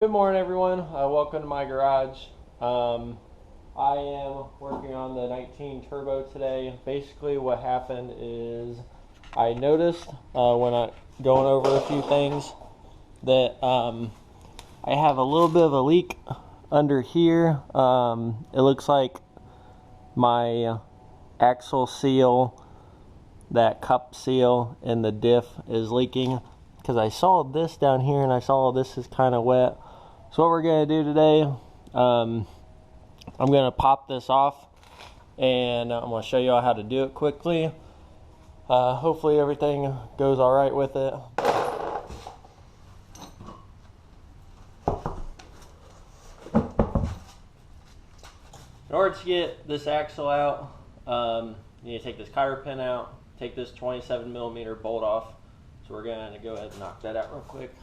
Good morning, everyone. Welcome to my garage. I am working on the 19 Turbo today. Basically, what happened is I noticed when I going over a few things that I have a little bit of a leak under here. It looks like my axle seal, that cup seal in the diff is leaking because I saw this down here and I saw this is kind of wet. So what we're going to do today, I'm going to pop this off and I'm going to show you all how to do it quickly. Hopefully everything goes all right with it. In order to get this axle out, you need to take this cotter pin out, take this 27mm bolt off. So we're going to go ahead and knock that out real quick.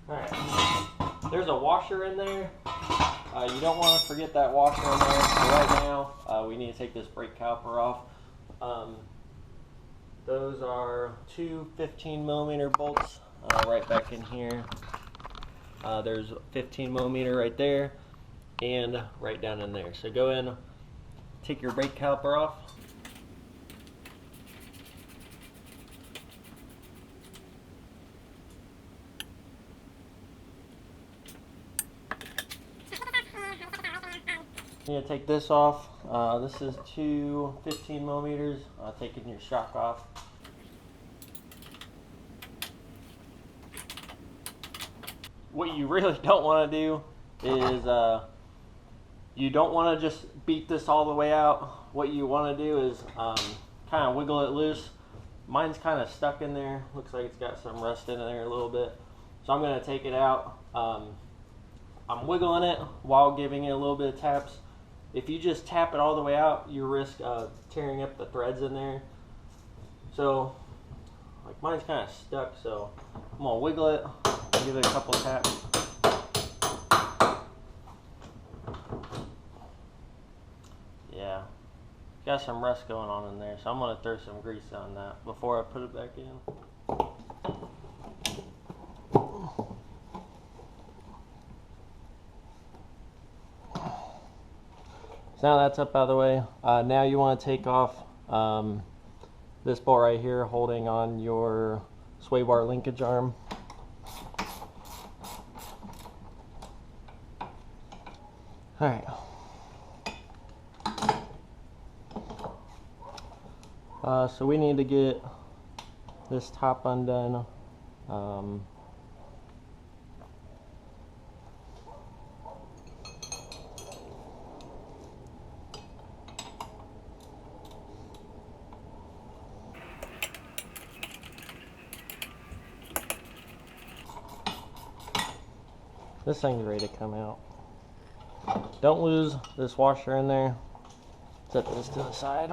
Alright, there's a washer in there. You don't want to forget that washer in there. So right now, we need to take this brake caliper off. Those are two 15mm bolts right back in here. There's 15mm right there and right down in there. So go in, take your brake caliper off. You need to take this off. This is two 15mm, taking your shock off. What you really don't want to do is you don't want to just beat this all the way out. What you want to do is kind of wiggle it loose. Mine's kind of stuck in there. Looks like it's got some rust in there a little bit. So I'm going to take it out. I'm wiggling it while giving it a little bit of taps. If you just tap it all the way out, you risk tearing up the threads in there. So, like mine's kind of stuck, so I'm gonna wiggle it, give it a couple taps. Yeah, got some rust going on in there, so I'm gonna throw some grease on that before I put it back in. Now that's up out of the way. Now you want to take off this bolt right here holding on your sway bar linkage arm. Alright. So we need to get this top undone. This thing's ready to come out. Don't lose this washer in there. Set this to the side.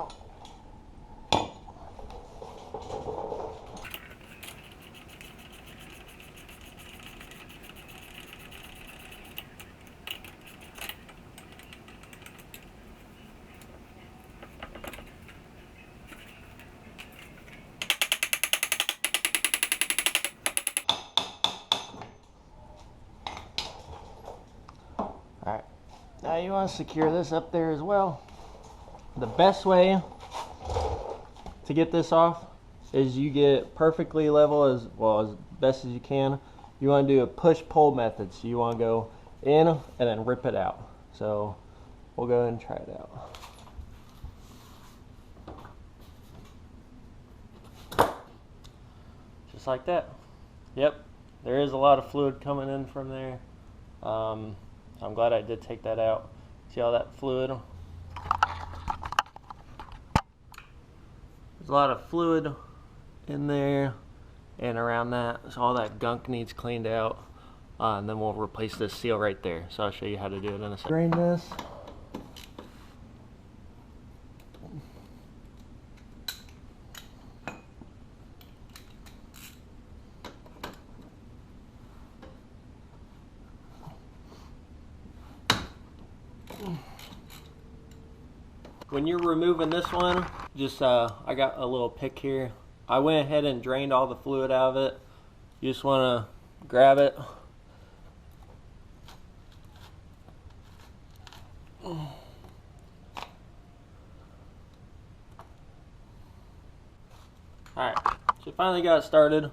Alright, now you want to secure this up there as well. The best way to get this off is you get perfectly level as best as you can. You want to do a push-pull method. So you want to go in and then rip it out. So we'll go ahead and try it out. Just like that. Yep, there is a lot of fluid coming in from there. I'm glad I did take that out. See all that fluid? There's a lot of fluid in there and around that, so all that gunk needs cleaned out. and then we'll replace this seal right there. So I'll show you how to do it in a second. Drain this. When you're removing this one, just I got a little pick here. I went ahead and drained all the fluid out of it. You just want to grab it. Alright, so finally got it started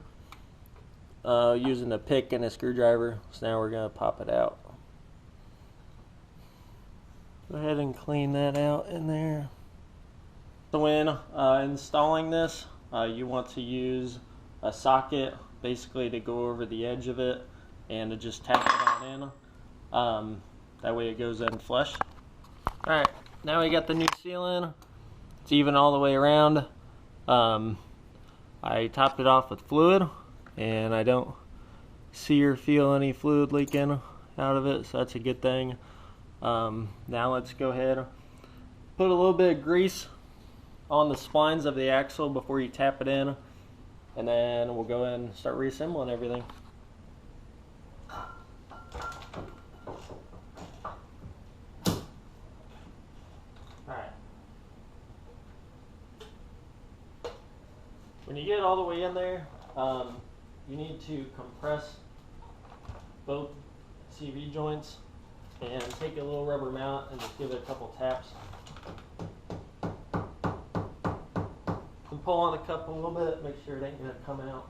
using a pick and a screwdriver. So now we're going to pop it out. Go ahead and clean that out in there. So when installing this, you want to use a socket basically to go over the edge of it and to just tap it on in. That way it goes in flush. Alright, now we got the new seal in. It's even all the way around. I topped it off with fluid and I don't see or feel any fluid leaking out of it, so that's a good thing. Now let's go ahead, put a little bit of grease on the splines of the axle before you tap it in, and then we'll go ahead and start reassembling everything. Alright. When you get all the way in there, you need to compress both CV joints and take a little rubber mount and just give it a couple taps. And pull on the cup a little bit, make sure it ain't gonna come out.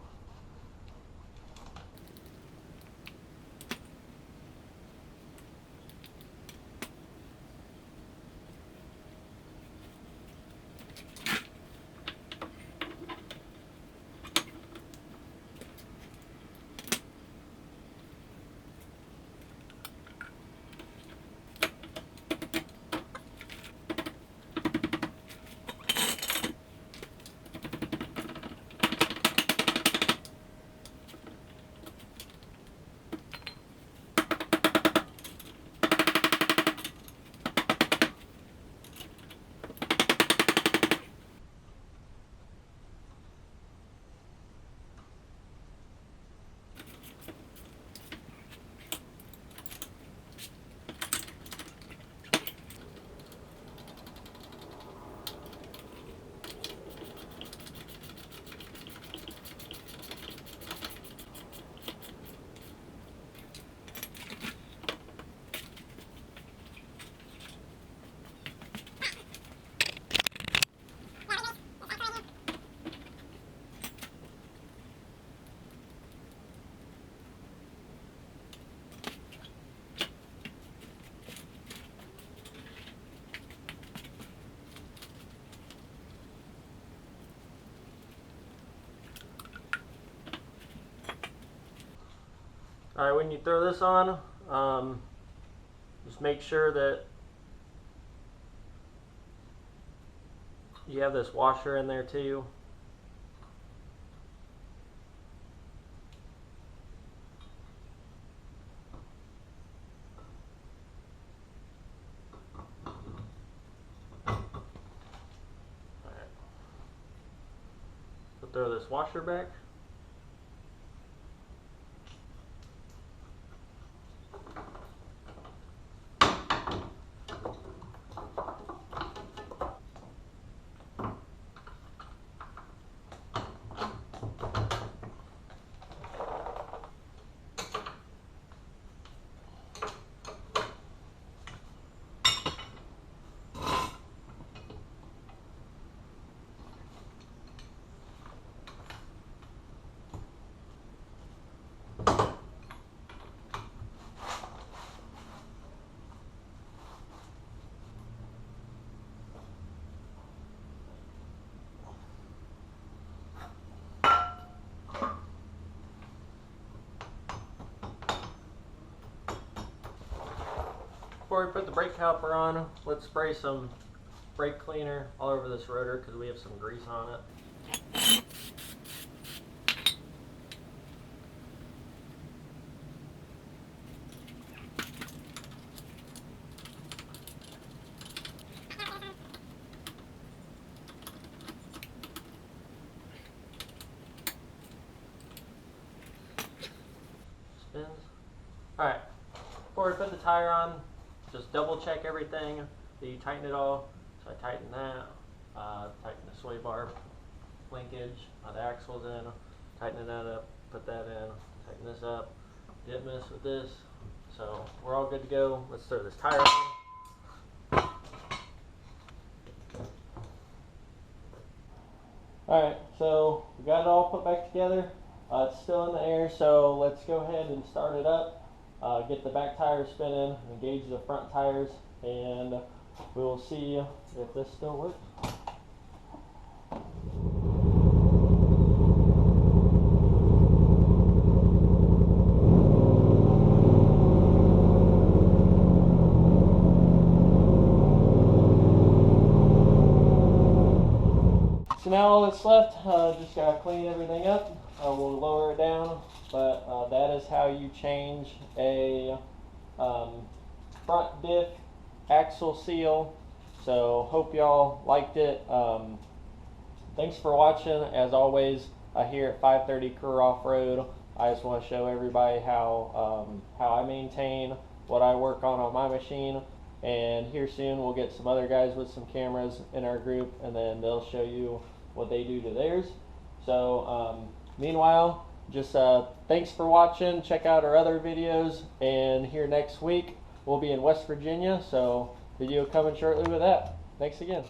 Alright, when you throw this on, just make sure that you have this washer in there too. Alright. So throw this washer back. Before we put the brake caliper on, let's spray some brake cleaner all over this rotor because we have some grease on it. before we put the tire on, just double check everything that you tighten it all. So I tighten that, tighten the sway bar linkage, the axle's in, tighten that up, put that in, tighten this up, didn't mess with this. So we're all good to go. Let's throw this tire on. Alright, so we got it all put back together. It's still in the air, so let's go ahead and start it up. Get the back tires spinning, engage the front tires, and we will see if this still works. So now all that's left, just gotta clean everything up. We'll lower it down, but that is how you change a front diff axle seal. So hope y'all liked it. Thanks for watching. As always, here at 530 Career Off-Road, I just want to show everybody how I maintain what I work on my machine. And here soon we'll get some other guys with some cameras in our group, and then they'll show you what they do to theirs. So meanwhile, just thanks for watching. Check out our other videos, and here next week we'll be in West Virginia, so video coming shortly with that. Thanks again.